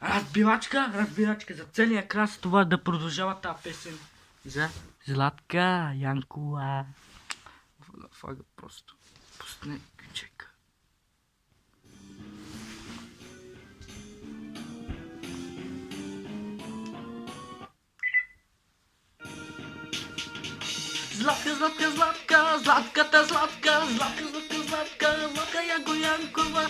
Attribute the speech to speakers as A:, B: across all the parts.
A: Разбирачка за целия крас това да продължава тази песен за Златка Янкова. Флага просто. Пусне ключека. Златка Янкова,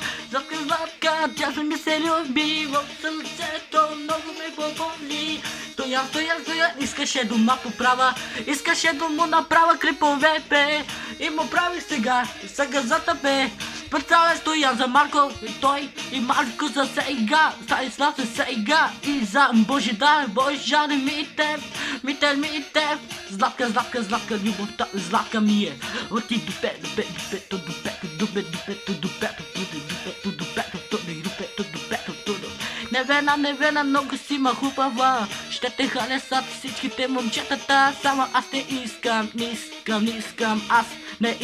A: тя се ми се люби в сърцето, много ме поболи. Стоя, искаше дома поправа, искаше да му направя крипове, бе. И му прави сега газата, бе. Представя Стоян за Марко, и той, и Марко за сега, Станислав за сега, и за Божидар, Божане Митев, Златка, любовта, Златка ми е. Оти Невена, много си ма хубава. Ще те халесат всичките момчетата. Само аз не искам, аз не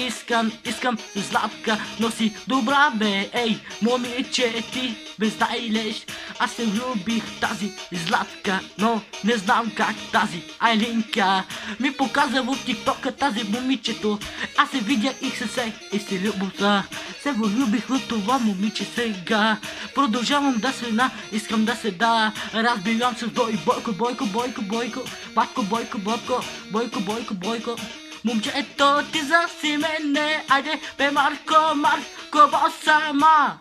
A: искам Златка, но си добра, бе, ей, момиче, ти бездайлеш. Аз се влюбих тази Златка, но не знам как тази Айлинка ми показа в тиктока тази момичето. Аз се видях и се любовта. Се влюбих в това момиче сега. Продължавам да свина, искам да се да. Разбирам се с Бойко. Момчето ти заси мене, айде бе Марко, босама.